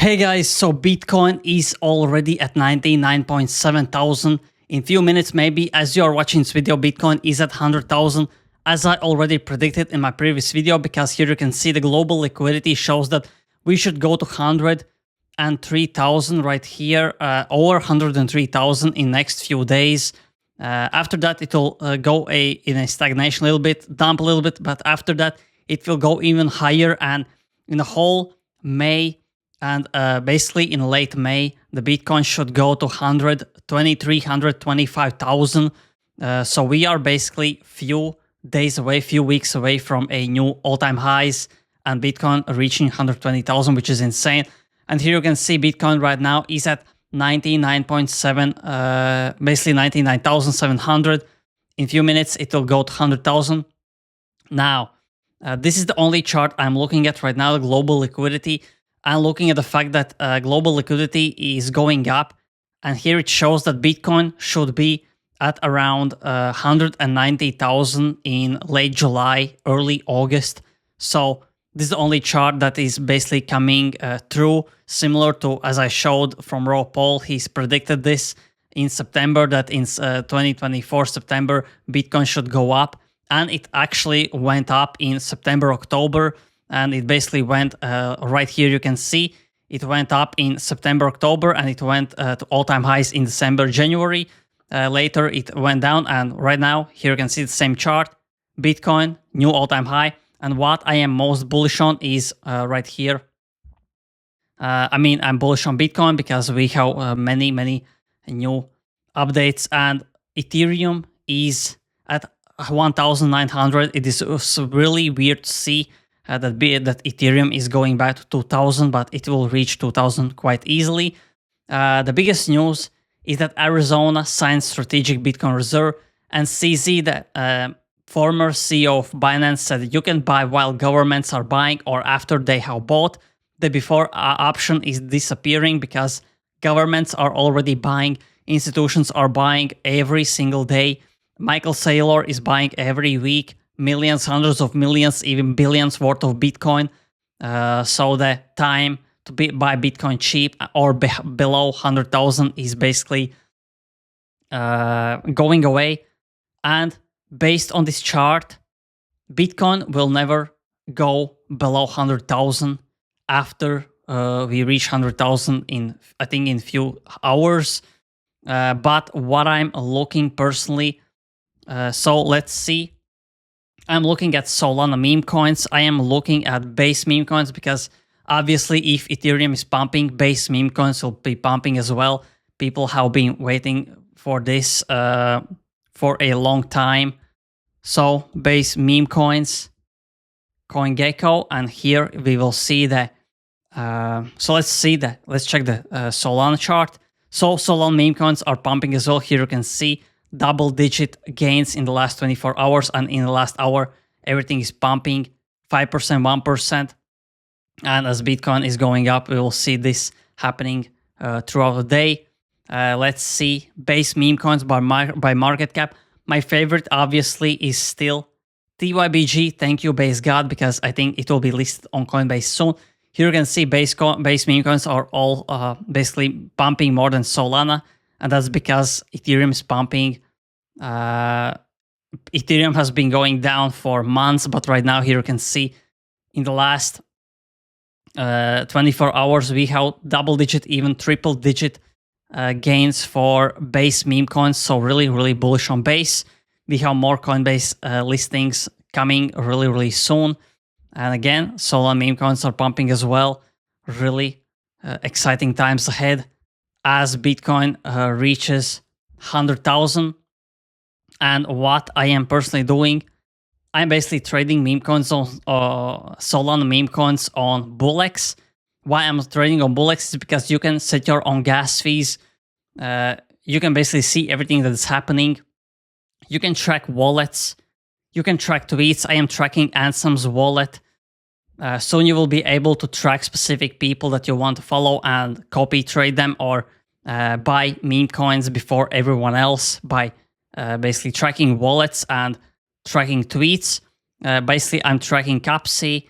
Hey guys, so Bitcoin is already at 99.7 thousand. In few minutes maybe, as you are watching this video, Bitcoin is at 100,000 as I already predicted in my previous video, because here you can see the global liquidity shows that we should go to 103,000 right here, over 103,000 in next few days. After that it will go in a stagnation a little bit, dump a little bit, but after that it will go even higher, and in the whole May and basically in late May, the Bitcoin should go to 123, 125,000. So we are basically few days away, few weeks away from a new all-time highs and Bitcoin reaching 120,000, which is insane. And here you can see Bitcoin right now is at 99.7, basically 99,700. In few minutes, it will go to 100,000. Now, this is the only chart I'm looking at right now, the global liquidity. I'm looking at the fact that global liquidity is going up, and here it shows that Bitcoin should be at around 190,000 in late July, early August. So this is the only chart that is basically coming through, similar to as I showed from Raw Paul. He's predicted this in September, that in 2024 September, Bitcoin should go up, and it actually went up in September, October. And it basically went right here. You can see it went up in September, October, and it went to all-time highs in December, January. Later, it went down, and right now, here you can see the same chart. Bitcoin, new all-time high. And what I am most bullish on is right here. I'm bullish on Bitcoin because we have many new updates, and Ethereum is at 1,900. It is really weird to see that Ethereum is going back to 2,000, but it will reach 2,000 quite easily. The biggest news is that Arizona signed strategic Bitcoin reserve, and CZ, the former CEO of Binance, said you can buy while governments are buying or after they have bought. The before option is disappearing because governments are already buying, institutions are buying every single day. Michael Saylor is buying every week. Millions, hundreds of millions, even billions worth of Bitcoin. So the time to buy Bitcoin cheap or below 100,000 is basically going away. And based on this chart, Bitcoin will never go below 100,000 after we reach 100,000 in, I think, in few hours. But what I'm looking personally, so let's see. I'm looking at Solana meme coins. I am looking at base meme coins because obviously if Ethereum is pumping, base meme coins will be pumping as well. People have been waiting for this for a long time. So base meme coins, CoinGecko, and here we will see that. So let's see that. Let's check the Solana chart. So Solana meme coins are pumping as well. Here you can see double-digit gains in the last 24 hours, and in the last hour, everything is pumping 5%, 1%. And as Bitcoin is going up, we will see this happening throughout the day. Let's see base meme coins by market cap. My favorite, obviously, is still TYBG. Thank you, Base God, because I think it will be listed on Coinbase soon. Here you can see base meme coins are all basically pumping more than Solana. And that's because Ethereum is pumping. Ethereum has been going down for months, but right now here you can see in the last 24 hours, we have double-digit, even triple-digit gains for base meme coins. So really bullish on base. We have more Coinbase listings coming really soon. And again, Solana meme coins are pumping as well. Really exciting times ahead as Bitcoin reaches 100,000. And what I am personally doing, I'm basically trading meme coins on Solana meme coins on Bullex. Why I'm trading on Bullex is because you can set your own gas fees. You can basically see everything that is happening. You can track wallets. You can track tweets. I am tracking Ansem's wallet. Soon you will be able to track specific people that you want to follow and copy trade them, or buy meme coins before everyone else by basically tracking wallets and tracking tweets. Basically, I'm tracking Capsi,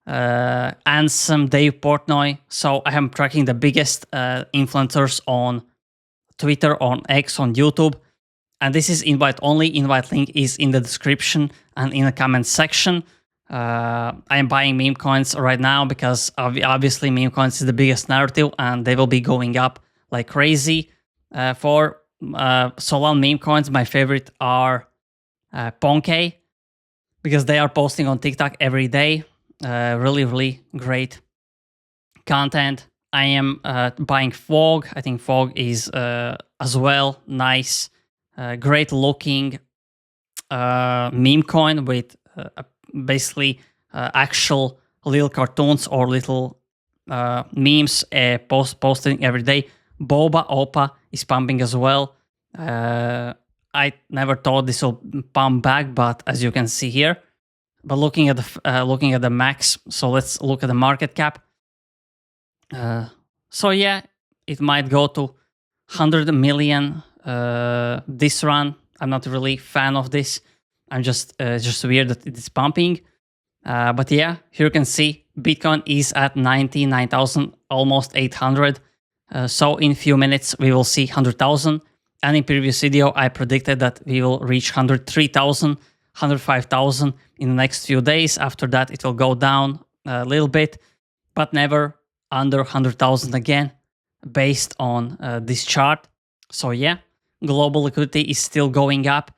Ansem, Dave Portnoy. So I am tracking the biggest influencers on Twitter, on X, on YouTube. And this is invite only. Invite link is in the description and in the comment section. I am buying meme coins right now because obviously meme coins is the biggest narrative and they will be going up like crazy. For Solana meme coins, my favorite are Ponke, because they are posting on TikTok every day. Really, really great content. I am buying Fog. I think Fog is as well nice, great looking meme coin with basically actual little cartoons or little memes posting every day. Boba Opa is pumping as well. I never thought this will pump back, but as you can see here. But looking at the max, so let's look at the market cap. So yeah, it might go to 100 million this run. I'm not really fan of this. I'm just weird that it is pumping. But yeah, here you can see Bitcoin is at 99,000, almost 800. So in a few minutes we will see 100,000. And in previous video I predicted that we will reach 103,000, 105,000 in the next few days. After that it will go down a little bit, but never under 100,000 again, based on this chart. So yeah, global liquidity is still going up.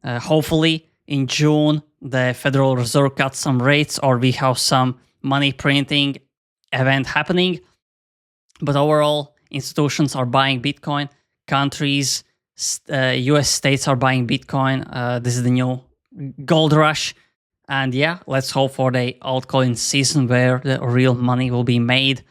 Hopefully in June the Federal Reserve cuts some rates or we have some money printing event happening. But overall, institutions are buying Bitcoin. Countries, US states are buying Bitcoin. This is the new gold rush. And yeah, let's hope for the altcoin season where the real money will be made.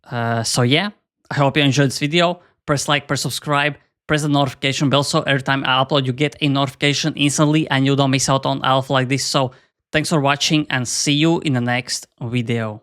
So yeah, I hope you enjoyed this video. Press like, press subscribe, press the notification bell so every time I upload you get a notification instantly and you don't miss out on alpha like this. So thanks for watching and see you in the next video.